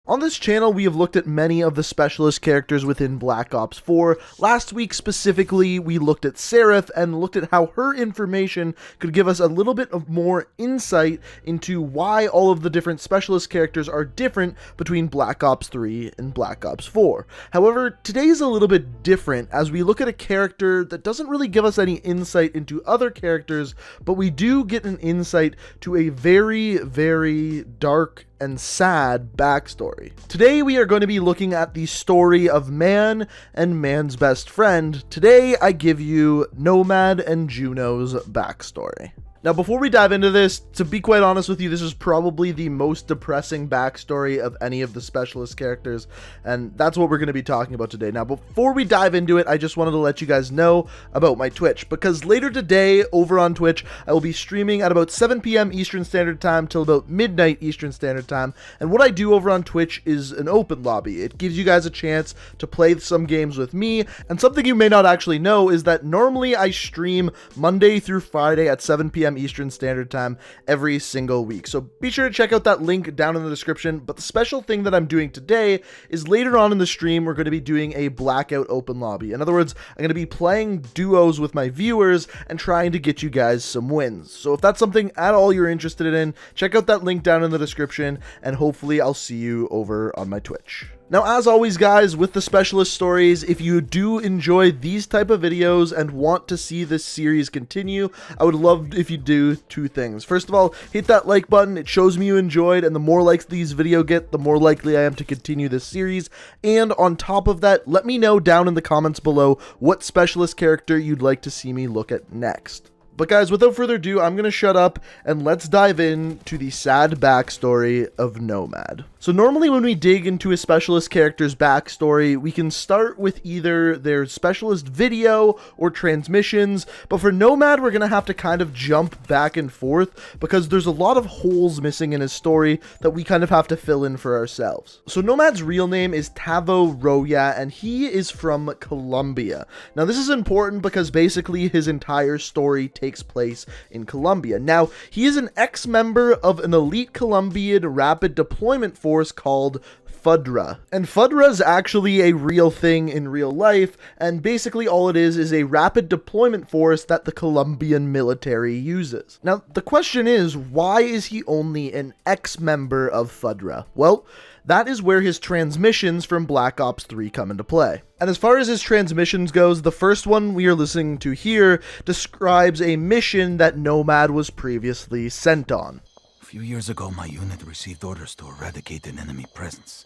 On this channel, we have looked at many of the specialist characters within Black Ops 4. Last week specifically, we looked at Seraph and looked at how her information could give us a little bit of more insight into why all of the different specialist characters are different between Black Ops 3 and Black Ops 4. However, today is a little bit different as we look at a character that doesn't really give us any insight into other characters, but we do get an insight to a very, very dark and sad backstory. Today we are going to be looking at the story of Man and Man's best friend. Today I give you Nomad and Juneau's backstory. Now, before we dive into this, to be quite honest with you, this is probably the most depressing backstory of any of the specialist characters, and that's what we're going to be talking about today. Now, before we dive into it, I just wanted to let you guys know about my Twitch, because later today, over on Twitch, I will be streaming at about 7 p.m. Eastern Standard Time till about midnight Eastern Standard Time, and what I do over on Twitch is an open lobby. It gives you guys a chance to play some games with me, and something you may not actually know is that normally I stream Monday through Friday at 7 p.m. Eastern Standard Time every single week. So be sure to check out that link down in the description. But the special thing that I'm doing today is later on in the stream, we're going to be doing a blackout open lobby. In other words, I'm going to be playing duos with my viewers and trying to get you guys some wins. So if that's something at all you're interested in, check out that link down in the description, and hopefully I'll see you over on my Twitch. Now, as always, guys, with the specialist stories, if you do enjoy these type of videos and want to see this series continue, I would love if you do two things. First of all, hit that like button. It shows me you enjoyed, and the more likes these videos get, the more likely I am to continue this series. And on top of that, let me know down in the comments below what specialist character you'd like to see me look at next. But guys, without further ado, I'm going to shut up and let's dive into the sad backstory of Nomad. So normally when we dig into a specialist character's backstory, we can start with either their specialist video or transmissions, but for Nomad, we're going to have to kind of jump back and forth because there's a lot of holes missing in his story that we kind of have to fill in for ourselves. So Nomad's real name is Tavo Roya, and he is from Colombia. Now this is important because basically his entire story takes place in Colombia. Now, he is an ex-member of an elite Colombian rapid deployment force called FUDRA. And FUDRA is actually a real thing in real life, and basically all it is a rapid deployment force that the Colombian military uses. Now, the question is, why is he only an ex-member of FUDRA? Well, that is where his transmissions from Black Ops 3 come into play. And as far as his transmissions goes, the first one we are listening to here describes a mission that Nomad was previously sent on. A few years ago, my unit received orders to eradicate an enemy presence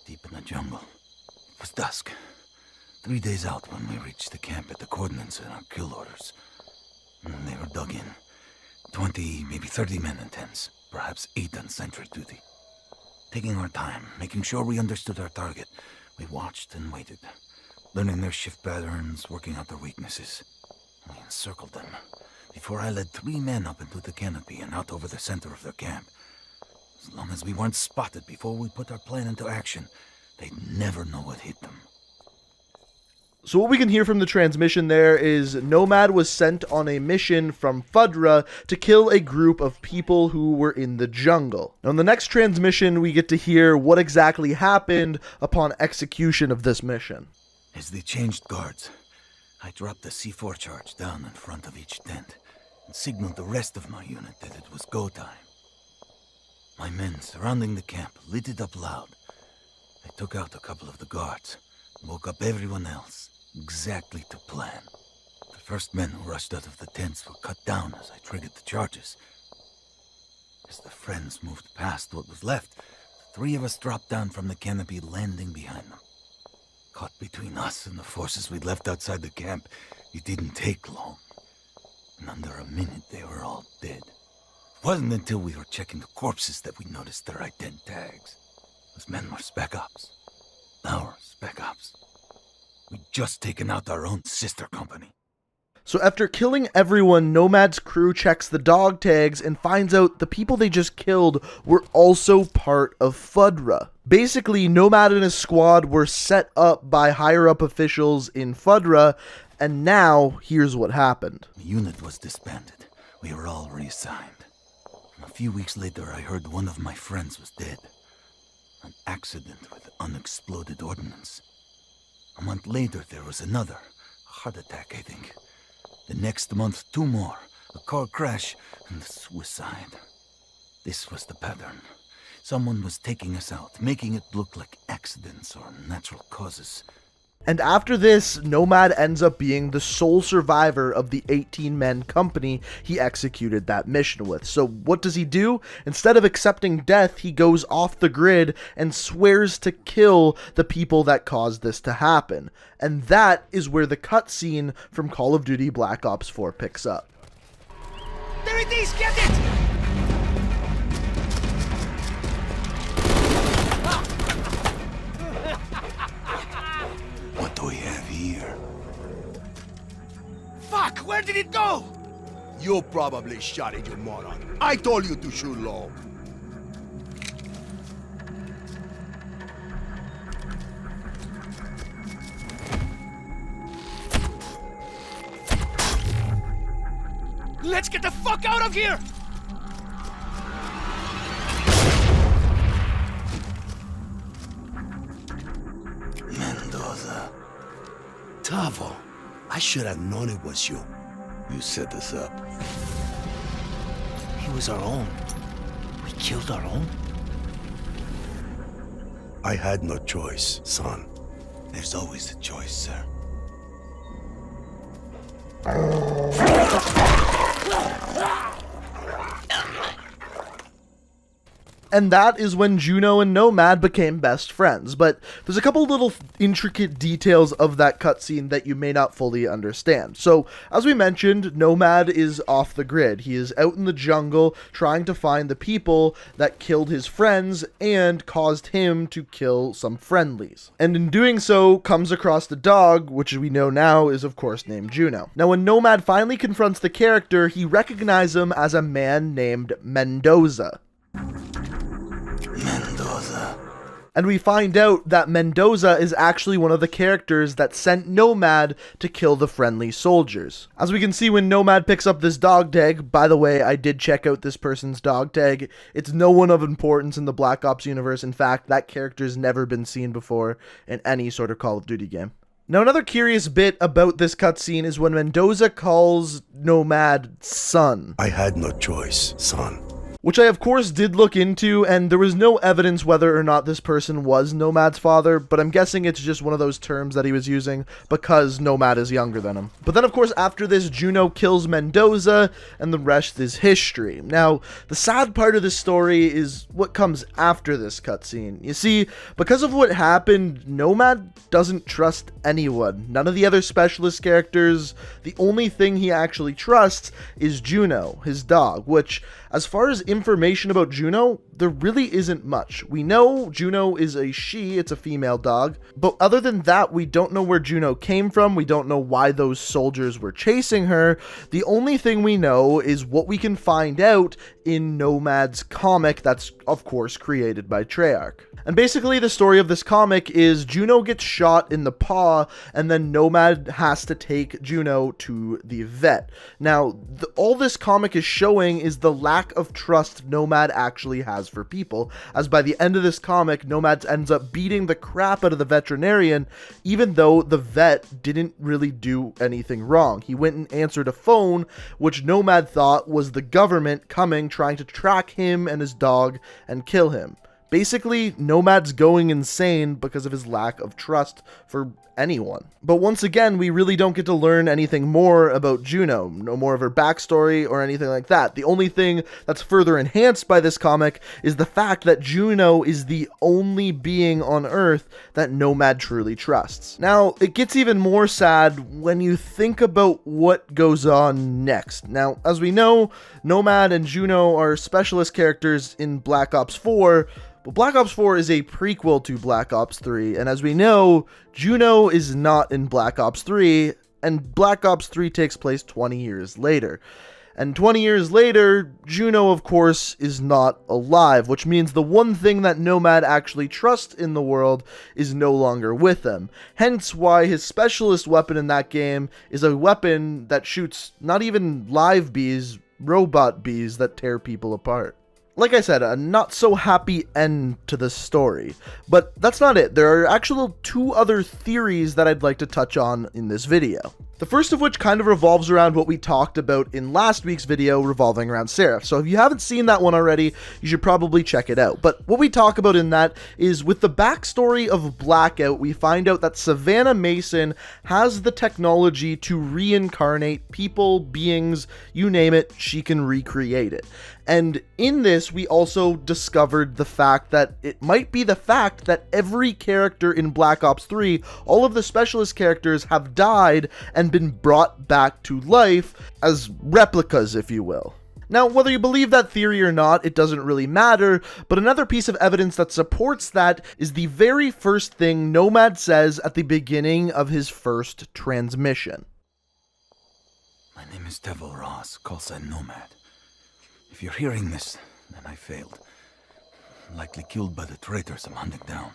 deep in the jungle. It was dusk. 3 days out when we reached the camp at the coordinates in our kill orders. They were dug in. 20, maybe 30 men in tents, perhaps 8 on sentry duty. Taking our time, making sure we understood our target, we watched and waited, learning their shift patterns, working out their weaknesses. We encircled them before I led 3 men up into the canopy and out over the center of their camp. As long as we weren't spotted before we put our plan into action, they'd never know what hit them. So what we can hear from the transmission there is Nomad was sent on a mission from FUDRA to kill a group of people who were in the jungle. Now in the next transmission, we get to hear what exactly happened upon execution of this mission. As they changed guards, I dropped a C4 charge down in front of each tent and signaled the rest of my unit that it was go time. My men surrounding the camp lit it up loud. I took out a couple of the guards, woke up everyone else. Exactly to plan. The first men who rushed out of the tents were cut down as I triggered the charges. As the friends moved past what was left, the 3 of us dropped down from the canopy, landing behind them. Caught between us and the forces we'd left outside the camp, it didn't take long. In under a minute, they were all dead. It wasn't until we were checking the corpses that we noticed their ident tags. Those men were Spec Ops. Our Spec Ops. We'd just taken out our own sister company. So after killing everyone, Nomad's crew checks the dog tags and finds out the people they just killed were also part of FUDRA. Basically, Nomad and his squad were set up by higher-up officials in FUDRA, and now here's what happened. The unit was disbanded. We were all reassigned. A few weeks later, I heard one of my friends was dead. An accident with unexploded ordnance. A month later, there was another. A heart attack, I think. The next month, 2 more. A car crash and a suicide. This was the pattern. Someone was taking us out, making it look like accidents or natural causes. And after this, Nomad ends up being the sole survivor of the 18-man company he executed that mission with. So what does he do? Instead of accepting death, he goes off the grid and swears to kill the people that caused this to happen. And that is where the cutscene from Call of Duty Black Ops 4 picks up. There it is! Get it! What do we have here? Fuck! Where did it go? You probably shot it, you moron. I told you to shoot low. Let's get the fuck out of here! Mendoza. Tavo, I should have known it was you. You set us up. He was our own. We killed our own? I had no choice, son. There's always a choice, sir. And that is when Juneau and Nomad became best friends. But there's a couple little intricate details of that cutscene that you may not fully understand. So, as we mentioned, Nomad is off the grid. He is out in the jungle trying to find the people that killed his friends and caused him to kill some friendlies. And in doing so, comes across the dog, which we know now is of course named Juneau. Now, when Nomad finally confronts the character, he recognizes him as a man named Mendoza. Mendoza. And we find out that Mendoza is actually one of the characters that sent Nomad to kill the friendly soldiers. As we can see when Nomad picks up this dog tag, by the way, I did check out this person's dog tag. It's no one of importance in the Black Ops universe. In fact, that character's never been seen before in any sort of Call of Duty game. Now, another curious bit about this cutscene is when Mendoza calls Nomad son. I had no choice, son. Which I, of course, did look into, and there was no evidence whether or not this person was Nomad's father, but I'm guessing it's just one of those terms that he was using because Nomad is younger than him. But then, of course, after this, Juneau kills Mendoza, and the rest is history. Now, the sad part of this story is what comes after this cutscene. You see, because of what happened, Nomad doesn't trust anyone. None of the other specialist characters. The only thing he actually trusts is Juneau, his dog, which, as far as information about Juneau, there really isn't much. We know Juneau is a she, it's a female dog, but other than that, we don't know where Juneau came from, we don't know why those soldiers were chasing her. The only thing we know is what we can find out in Nomad's comic that's, of course, created by Treyarch. And basically the story of this comic is Juneau gets shot in the paw, and then Nomad has to take Juneau to the vet. Now, all this comic is showing is the lack of trust Nomad actually has for people, as by the end of this comic, Nomad ends up beating the crap out of the veterinarian, even though the vet didn't really do anything wrong. He went and answered a phone, which Nomad thought was the government coming, trying to track him and his dog and kill him. Basically, Nomad's going insane because of his lack of trust for anyone. But once again, we really don't get to learn anything more about Juneau, no more of her backstory or anything like that. The only thing that's further enhanced by this comic is the fact that Juneau is the only being on Earth that Nomad truly trusts. Now, it gets even more sad when you think about what goes on next. Now, as we know, Nomad and Juneau are specialist characters in Black Ops 4, but Black Ops 4 is a prequel to Black Ops 3, and as we know, Juneau is not in Black Ops 3, and Black Ops 3 takes place 20 years later. And 20 years later, Juneau, of course, is not alive, which means the one thing that Nomad actually trusts in the world is no longer with him. Hence why his specialist weapon in that game is a weapon that shoots not even live bees, robot bees that tear people apart. like I said, a not so happy end to the story. But that's not it. There are actually 2 other theories that I'd like to touch on in this video. The first of which kind of revolves around what we talked about in last week's video revolving around Seraph. So if you haven't seen that one already, you should probably check it out. But what we talk about in that is with the backstory of Blackout, we find out that Savannah Mason has the technology to reincarnate people, beings, you name it, she can recreate it. And in this, we also discovered the fact that it might be the fact that every character in Black Ops 3, all of the specialist characters have died and been brought back to life as replicas, if you will. Now, whether you believe that theory or not, it doesn't really matter, but another piece of evidence that supports that is the very first thing Nomad says at the beginning of his first transmission. My name is Devil Ross, call sign Nomad. If you're hearing this, then I failed. Likely killed by the traitors I'm hunting down.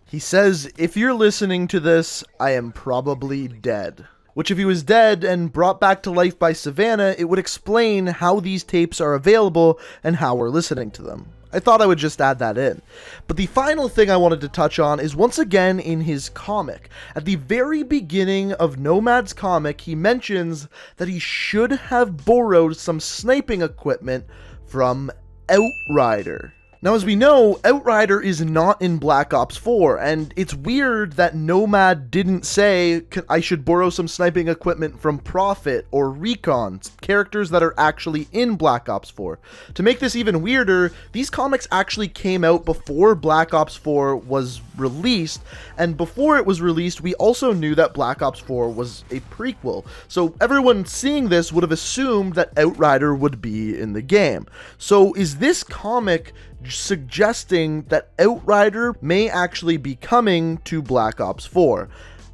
He says, if you're listening to this, I am probably dead. Which if he was dead and brought back to life by Savannah, it would explain how these tapes are available and how we're listening to them. I thought I would just add that in. But the final thing I wanted to touch on is once again in his comic. At the very beginning of Nomad's comic, he mentions that he should have borrowed some sniping equipment from Outrider. Now, as we know, Outrider is not in Black Ops 4, and it's weird that Nomad didn't say, I should borrow some sniping equipment from Prophet or Recon, characters that are actually in Black Ops 4. To make this even weirder, these comics actually came out before Black Ops 4 was released, and before it was released, we also knew that Black Ops 4 was a prequel. So everyone seeing this would have assumed that Outrider would be in the game. So is this comic suggesting that Outrider may actually be coming to Black Ops 4?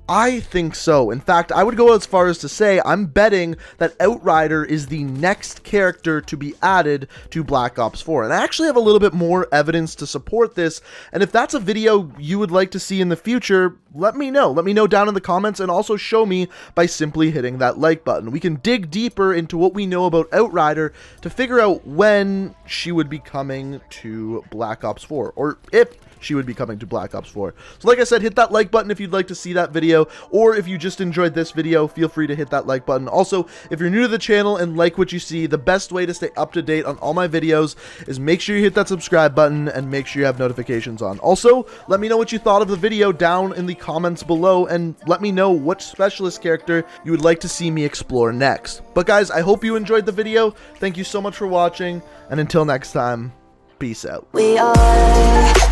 I think so. In fact, I would go as far as to say I'm betting that Outrider is the next character to be added to Black Ops 4. And I actually have a little bit more evidence to support this. And if that's a video you would like to see in the future, let me know. Let me know down in the comments, and also show me by simply hitting that like button. We can dig deeper into what we know about Outrider to figure out when she would be coming to Black Ops 4, or if she would be coming to Black Ops 4. So like I said, hit that like button if you'd like to see that video, or if you just enjoyed this video, feel free to hit that like button. Also, if you're new to the channel and like what you see, the best way to stay up to date on all my videos is make sure you hit that subscribe button and make sure you have notifications on. Also, let me know what you thought of the video down in the comments below, and let me know what specialist character you would like to see me explore next. But guys, I hope you enjoyed the video. Thank you so much for watching, and until next time, peace out. We are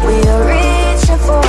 reaching for